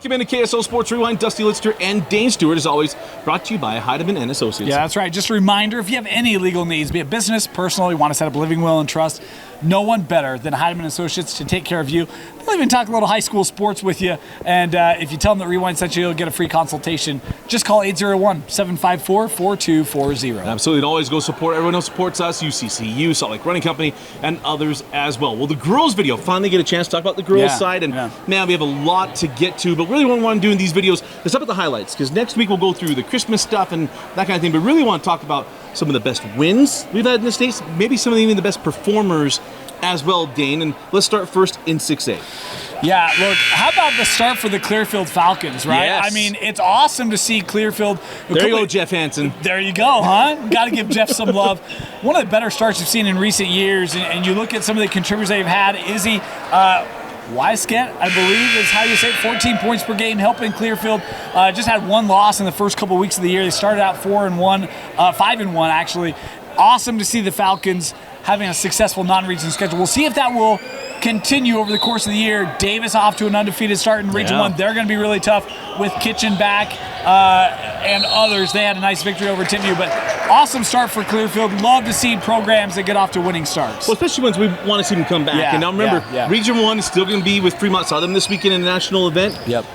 Welcome into KSL Sports Rewind. Dusty Litster and Dane Stewart, as always, brought to you by Heidemann and Associates. Yeah, that's right. Just a reminder, if you have any legal needs, be it business, personal, you want to set up a living will and trust, no one better than Heidemann Associates to take care of you. They'll even talk a little high school sports with you. And if you tell them that Rewind sent you, you'll get a free consultation. Just call 801-754-4240. Absolutely. And always go support everyone who supports us, UCCU, Salt Lake Running Company, and others as well. Well, the girls video, finally get a chance to talk about the girls side. And man, we have a lot to get to. But really what we want to do in these videos is up at the highlights. Because next week we'll go through the Christmas stuff and that kind of thing. But really want to talk about some of the best wins we've had in the States. Maybe some of even the best performers as well, Dane. And let's start first in 6A. Yeah, look, how about the start for the Clearfield Falcons, right? Yes. I mean, it's awesome to see Clearfield. There you go, Jeff Hansen. There you go, huh? Got to give Jeff some love. One of the better starts you've seen in recent years, and you look at some of the contributors they've had. Izzy Weisket, I believe is how you say it, 14 points per game, helping Clearfield. Just had one loss in the first couple weeks of the year. They started out 5-1 actually. Awesome to see the Falcons having a successful non-region schedule. We'll see if that will continue over the course of the year. Davis off to an undefeated start in Region 1. They're going to be really tough with Kitchen back and others. They had a nice victory over Timu, but awesome start for Clearfield. Love to see programs that get off to winning starts. Well, especially once we want to see them come back. Yeah, and now remember, Region 1 is still going to be with Fremont. Saw them this weekend in a national event. Yep.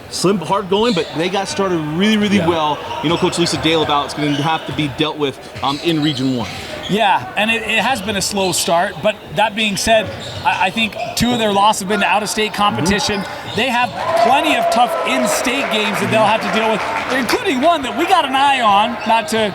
Slim, hard going, but they got started really well. You know, Coach Lisa Dale about it's going to have to be dealt with in Region 1. Yeah, and it has been a slow start, but that being said, I think two of their losses have been to out-of-state competition. They have plenty of tough in-state games that they'll have to deal with, including one that we got an eye on, not to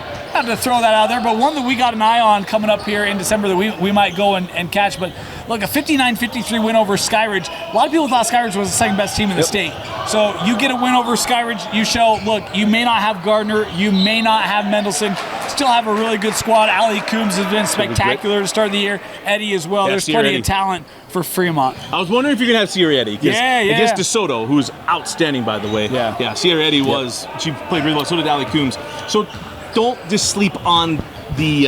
throw that out there, but one that we got an eye on coming up here in December that we might go and catch. But look, a 59-53 win over Skyridge. A lot of people thought Skyridge was the second best team in the state. So you get a win over Skyridge, you show, look, you may not have Gardner, you may not have Mendelson, still have a really good squad. Allie Coombs has been spectacular to start the year. Eddie as well. There's plenty of talent for Fremont. I was wondering if you're going to have Sierra Eddie. Against DeSoto, who's outstanding, by the way. Yeah, Sierra Eddie was, she played really well. So did Allie Coombs. So don't just sleep on the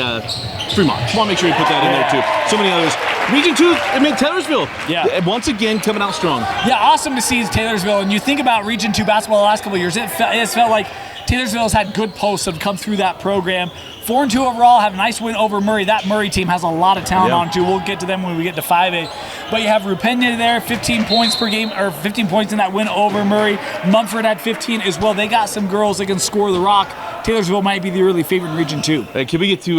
Fremont. Just want to make sure you put that in there too. So many others. Region 2, I mean, Taylorsville. Yeah. Once again, coming out strong. Yeah, awesome to see Taylorsville. And you think about Region 2 basketball the last couple of years, it felt like Taylorsville has had good posts that have come through that program. 4-2 overall, have a nice win over Murray. That Murray team has a lot of talent on too. We'll get to them when we get to 5A. But you have Rupena there, 15 points per game, or 15 points in that win over Murray. Mumford had 15 as well. They got some girls that can score the rock. Taylorsville might be the early favorite in Region 2. Can we get to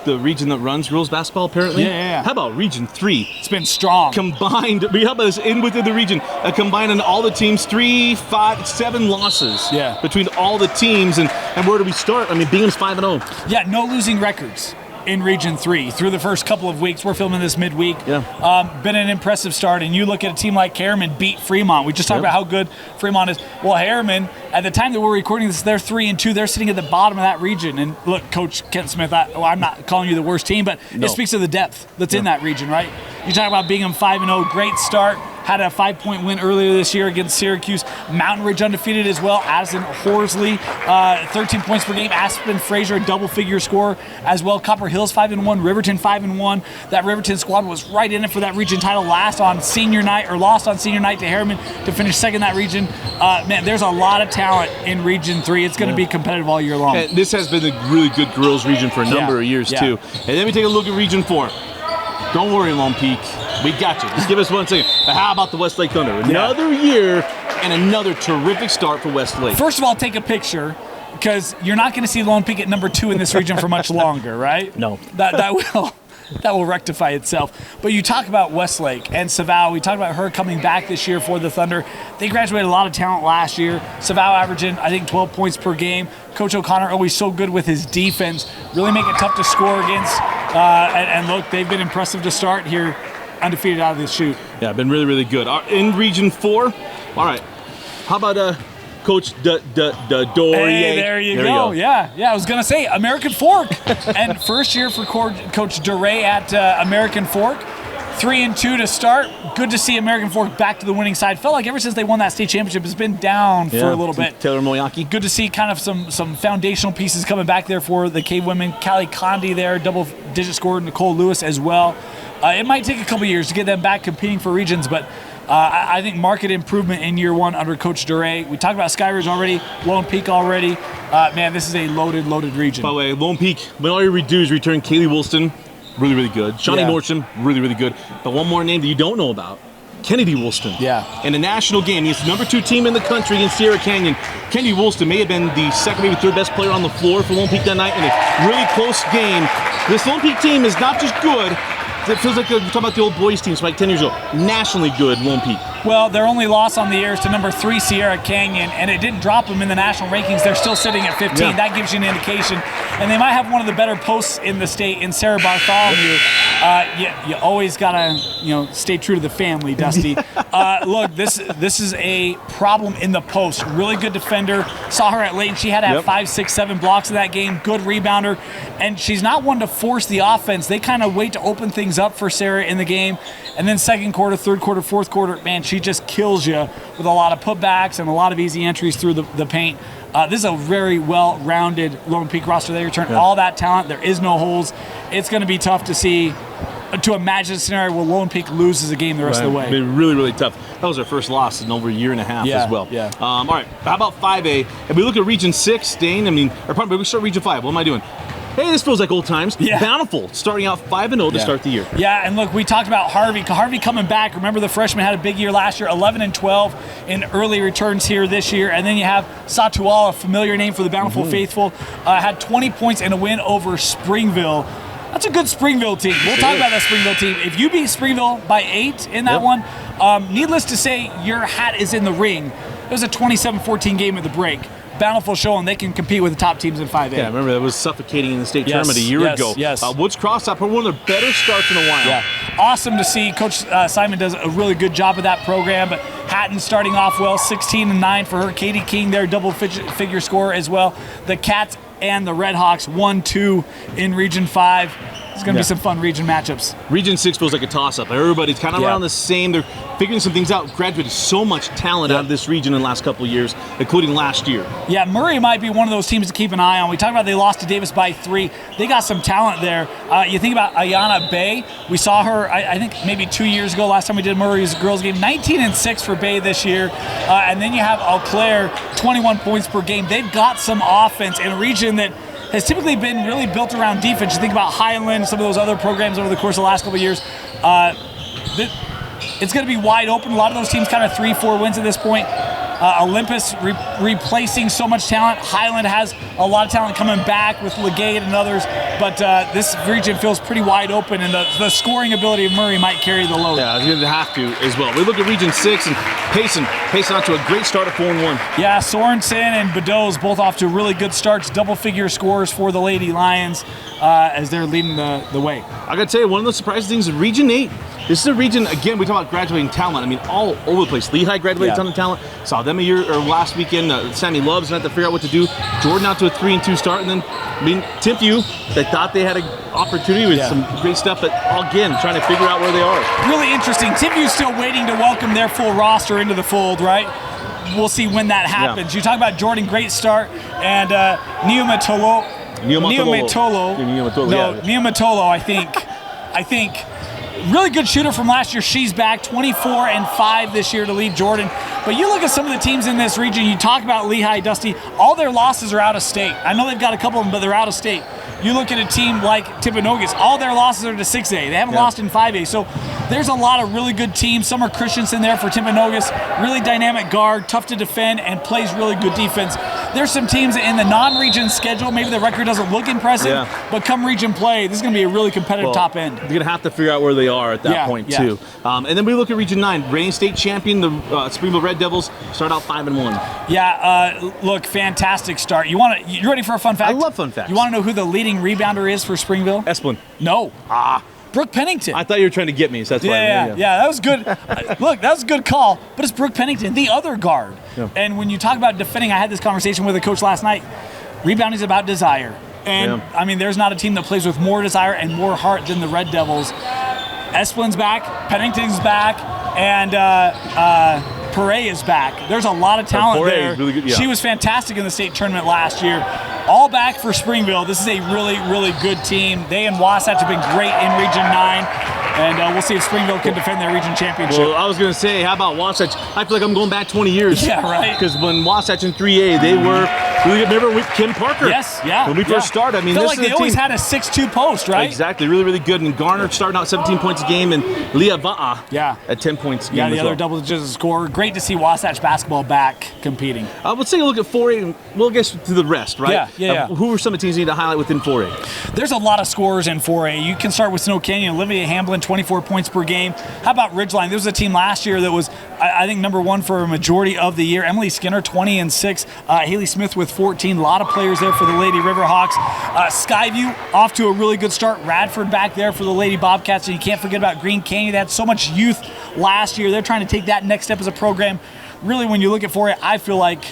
the region that runs girls basketball, apparently? Yeah. How about Region 3? It's been strong. Combined, how about this, within the region, combined on all the teams, 3, 5, 7 losses between all the teams. And where do we start? I mean, Bingham's 5-0. Yeah, no losing records in Region 3 through the first couple of weeks. We're filming this midweek. Been an impressive start, and you look at a team like Harriman beat Fremont. We just talked about how good Fremont is. Well, Harriman, at the time that we're recording this, they're 3-2. They're sitting at the bottom of that region. And look, Coach Kent Smith, I'm not calling you the worst team, but it speaks of the depth that's in that region, right? You talk about Bingham 5-0, great start. Had a 5-point win earlier this year against Syracuse. Mountain Ridge undefeated as well. Addison Horsley, 13 points per game. Aspen Fraser, a double-figure score as well. Copper Hills 5-1. Riverton 5-1. That Riverton squad was right in it for that region title. Lost on senior night to Harriman to finish second in that region. Man, there's a lot of talent in Region 3. It's going to be competitive all year long. And this has been a really good girls region for a number of years too. And then we take a look at Region 4. Don't worry, Lone Peak. We got you. Just give us 1 second. But how about the Westlake Thunder? Another year and another terrific start for Westlake. First of all, take a picture, because you're not going to see Lone Peak at number 2 in this region for much longer, right? No. That will rectify itself. But you talk about Westlake and Savao. We talked about her coming back this year for the Thunder. They graduated a lot of talent last year. Savao averaging, I think, 12 points per game. Coach O'Connor always so good with his defense. Really make it tough to score against. And look, they've been impressive to start here, undefeated out of the chute. Yeah, been really good. In Region 4, all right. How about Coach Dorier? Hey, there you go. Yeah, I was going to say American Fork. And first year for Coach Dorier at American Fork. 3-2 to start. Good to see American Fork back to the winning side. Felt like ever since they won that state championship, it's been down for a little bit. Taylor Moyaki. Good to see kind of some foundational pieces coming back there for the Cave women. Callie Condi there, double-digit scorer. Nicole Lewis as well. It might take a couple years to get them back competing for regions, but I think market improvement in year one under Coach Duray. We talked about Skyridge already, Lone Peak already. Man, this is a loaded region. By the way, Lone Peak, when all you do is return Kaylee Woolston, really, really good. Shawnee Nordstrom, really, really good. But one more name that you don't know about, Kennedy Woolston. Yeah. In a national game, he's the number 2 team in the country against Sierra Canyon. Kennedy Woolston may have been the second, maybe third best player on the floor for Lone Peak that night in a really close game. This Lone Peak team is not just good. It feels like we're talking about the old boys teams from like 10 years ago. Nationally good, Lone Peak. Well, their only loss on the year is to number 3 Sierra Canyon, and it didn't drop them in the national rankings. They're still sitting at 15. Yeah. That gives you an indication. And they might have one of the better posts in the state in Sarah Bartholomew. You always gotta stay true to the family, Dusty. Look, this is a problem in the post. Really good defender. Saw her at Layton. She had to have 5, 6, 7 blocks in that game. Good rebounder, and she's not one to force the offense. They kind of wait to open things up for Sarah in the game, and then second quarter, third quarter, fourth quarter, man, she just kills you with a lot of putbacks and a lot of easy entries through the paint. This is a very well-rounded Lone Peak roster. They return all that talent. There is no holes. It's going to be tough to imagine a scenario where Lone Peak loses a game the rest of the way. It'd be really, really tough. That was our first loss in over a year and a half as well. Yeah. All right, how about 5A? If we look at Region 6, Dane, we start Region 5. What am I doing? Hey, this feels like old times. Yeah. Bountiful, starting out 5-0 to start the year. Yeah, and look, we talked about Harvey. Harvey coming back. Remember, the freshman had a big year last year, 11-12 in early returns here this year. And then you have Satuala, a familiar name for the Bountiful faithful, had 20 points in a win over Springville. That's a good Springville team. We'll talk about that Springville team. If you beat Springville by 8 in that one, needless to say, your hat is in the ring. It was a 27-14 game at the break. Bountiful showing they can compete with the top teams in 5A. Yeah, remember that was suffocating in the state tournament a year ago. Yes. Woods Cross up for one of their better starts in a while. Yeah, awesome to see. Coach Simon does a really good job of that program. But Hatton starting off well, 16-9 for her. Katie King, their double-figure scorer as well. The Cats and the Red Hawks 1-2 in Region 5. It's going to be some fun region matchups. Region 6 feels like a toss-up. Everybody's kind of around the same. They're figuring some things out. Graduated so much talent out of this region in the last couple of years, including last year. Yeah, Murray might be one of those teams to keep an eye on. We talked about they lost to Davis by 3. They got some talent there. You think about Ayana Bay. We saw her, I think, maybe 2 years ago, last time we did Murray's girls game. 19-6 for Bay this year. And then you have Eau Claire, 21 points per game. They've got some offense in a region that has typically been really built around defense. You think about Highland, some of those other programs over the course of the last couple of years. It's going to be wide open. A lot of those teams kind of 3-4 wins at this point. Olympus replacing so much talent. Highland has a lot of talent coming back with Legate and others, but this region feels pretty wide open, and the scoring ability of Murray might carry the load. Yeah, it's going to have to as well. We look at Region 6 and Payson out to a great start at 4-1. Yeah, Sorensen and Bedeau's both off to really good starts, double-figure scores for the Lady Lions as they're leading the way. I got to tell you, one of the surprising things is Region 8. This is a region, again, we talk about graduating talent. All over the place. Lehigh graduated a ton of talent. Saw them last weekend. Sammy Love's not to figure out what to do. Jordan out to a 3-2 start. And then, Timpview, they thought they had an opportunity with some great stuff, but again, trying to figure out where they are. Really interesting. Timpview's still waiting to welcome their full roster into the fold, right? We'll see when that happens. You talk about Jordan, great start, and Neomatolo, I think. Really good shooter from last year. She's back, 24-5 this year to lead Jordan. But you look at some of the teams in this region, you talk about Lehigh, Dusty, all their losses are out of state. I know they've got a couple of them, but they're out of state. You look at a team like Timpanogos, all their losses are to 6A. They haven't lost in 5A. So there's a lot of really good teams. Summer Christensen there for Timpanogos, really dynamic guard, tough to defend, and plays really good defense. There's some teams in the non-region schedule, maybe the record doesn't look impressive, but come region play, this is going to be a really competitive top end. You're going to have to figure out where they are at that point, too. And then we look at Region 9. Reigning state champion, the Springville Red Devils, start out 5-1. Yeah, look, fantastic start. You ready for a fun fact? I love fun facts. You want to know who the leading rebounder is for Springville? Esplin. No. Brooke Pennington. I thought you were trying to get me, so that's why. Yeah, that was good. Look, that was a good call, but it's Brooke Pennington, the other guard. Yeah. And when you talk about defending, I had this conversation with a coach last night. Rebounding is about desire. And, there's not a team that plays with more desire and more heart than the Red Devils. Esplin's back, Pennington's back, and Perret is back. There's a lot of talent there. Really good, She was fantastic in the state tournament last year. All back for Springville. This is a really, really good team. They and Wasatch have been great in Region 9. And we'll see if Springville can defend their region championship. Well, I was going to say, how about Wasatch? I feel like I'm going back 20 years. Yeah, right. Because when Wasatch in 3A, they were, remember with Kim Parker? Yes, yeah. When we first started, I mean, felt this like is they always had a 6'2" post, right? Exactly, really, really good. And Garner starting out 17 points a game, and Leah Va'a at 10 points a game. Yeah, the other double-digit scorer. Great to see Wasatch basketball back competing. Let's take a look at 4A, and we'll get to the rest, right? Yeah. Who are some of the teams you need to highlight within 4A? There's a lot of scorers in 4A. You can start with Snow Canyon, Olivia Hamblin, 24 points per game. How about Ridgeline? There was a team last year that was, I think, number one for a majority of the year. Emily Skinner, 20 and 6. Haley Smith with 14. A lot of players there for the Lady Riverhawks. Skyview off to a really good start. Radford back there for the Lady Bobcats. And you can't forget about Green Canyon. They had so much youth last year. They're trying to take that next step as a program. Really, when you look at 4A, I feel like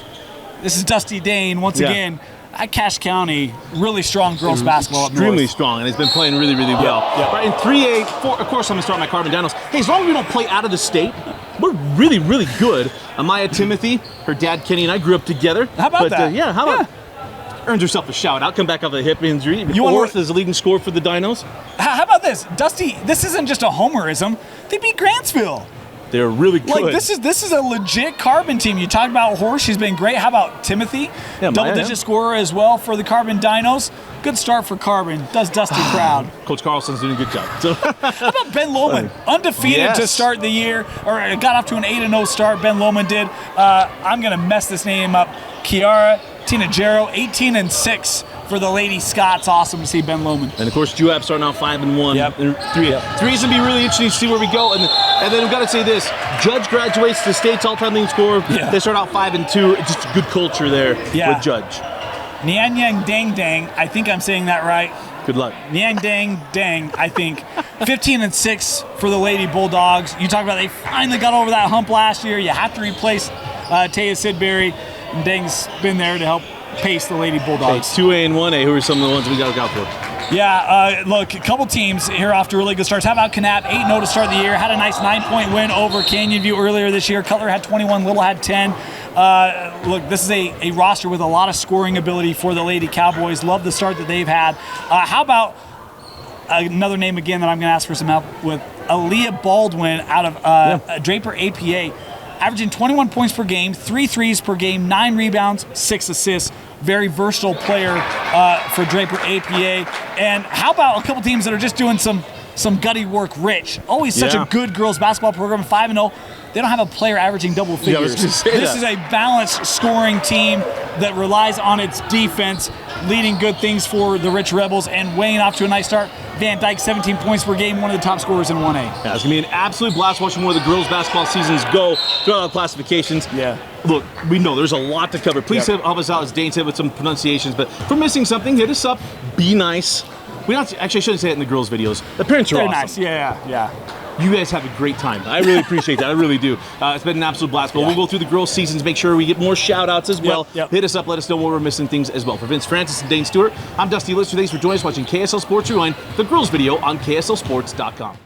this is Dusty Dane once again. At Cache County, really strong girls basketball up north. Extremely strong, and it's been playing really, really well. Right, in 3A, of course, I'm going to start my Carbon Dinos. Hey, as long as we don't play out of the state, we're really, really good. Amaya Timothy, her dad Kenny, and I grew up together. How about that? How about earns herself a shout out. Come back off a hip injury. Fourth is the leading scorer for the Dinos. How about this, Dusty? This isn't just a homerism. They beat Grantsville. They're really good. Like this is a legit Carbon team. You talked about Horse, she's been great. How about Timothy? Double-digit scorer as well for the Carbon Dinos. Good start for Carbon. Does Dusty proud. Coach Carlson's doing a good job. So. How about Ben Lohman? Undefeated to start the year, or got off to an 8-0 start. Ben Lohman did. I'm gonna mess this name up. Kiara Tinajero, 18 and 6. For the Lady Scots, awesome to see Ben Lohman. And of course, Juab starting out 5-1. Yep. And 3's gonna be really interesting to see where we go. And then we've got to say this: Judge graduates to state's all-time leading scorer. Yeah. They start out 5-2. It's just a good culture there with Judge. Nyang Dang Dang, I think I'm saying that right. Good luck. Nyang Dang Dang, I think. 15 and 6 for the Lady Bulldogs. You talk about they finally got over that hump last year. You have to replace Taya Sidbury, and Dang's been there to help pace the Lady Bulldogs. 2A and 1A, who are some of the ones we got to look out for? Yeah, look, a couple teams here off to really good starts. How about Kanab? 8-0 to start the year. Had a nice 9-point win over Canyon View earlier this year. Cutler had 21, Little had 10. Look, this is a roster with a lot of scoring ability for the Lady Cowboys. Love the start that they've had. How about another name again that I'm going to ask for some help with? Aaliyah Baldwin out of Draper APA. Averaging 21 points per game, 3 threes per game, 9 rebounds, 6 assists. Very versatile player for Draper APA. And how about a couple teams that are just doing some gutty work? Rich, always such a good girls basketball program, 5-0. They don't have a player averaging double figures. This is a balanced scoring team that relies on its defense, leading good things for the Rich Rebels, and weighing off to a nice start. Van Dyke, 17 points per game, one of the top scorers in 1A. Yeah, it's going to be an absolute blast watching where the girls' basketball seasons go throughout the classifications. Yeah. Look, we know there's a lot to cover. Please help us out, as Dane said, with some pronunciations. But if we're missing something, hit us up. Be nice. We don't actually, I shouldn't say it in the girls' videos. The parents are awesome. Nice. Yeah. You guys have a great time. I really appreciate that. I really do. It's been an absolute blast. But we'll go through the girls' seasons, make sure we get more shout-outs as well. Hit us up. Let us know where we're missing things as well. For Vince Francis and Dane Stewart, I'm Dusty Lister. Thanks for joining us watching KSL Sports Rewind, the girls' video on KSLSports.com.